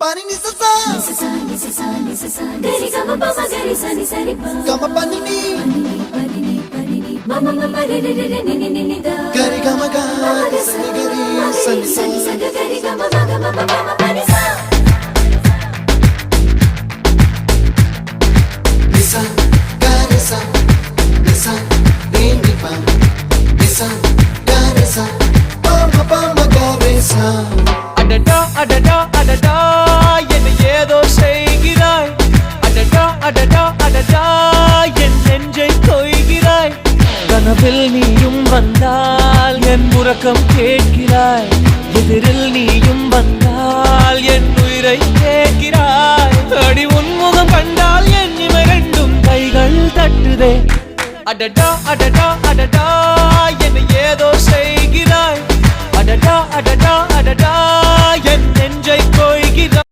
Pani ni sa sa gari gama pa ma gari sa ni sa ri pa gama pani ni mama mama re re re ni ni ni da gari gama ga sa ni gari sa ni sa gari gama ma gama mama pani sa nisa gari sa nisa re ni pa nisa gari sa pa ma gari sa அடடா அடடா அடடா என்ன ஏதோ செய்கிறாய் அடடா அடடா அடடா என் நெஞ்சை கொய்கிறாய் கனவில் நீயும் வந்தால் என் உறக்கம் கேட்கிறாய் எதிரில் நீயும் வந்தால் என் உயிரை கேட்கிறாய் அடி உன்முகம் கண்டால் என் இமை ரெண்டும் கைகள் தட்டுதே அடடா அடடா அடடா என்ன ஏதோ செய்கிறாய் அடடா அடடா அடடா என் நெஞ்சை கொய்கிறாய்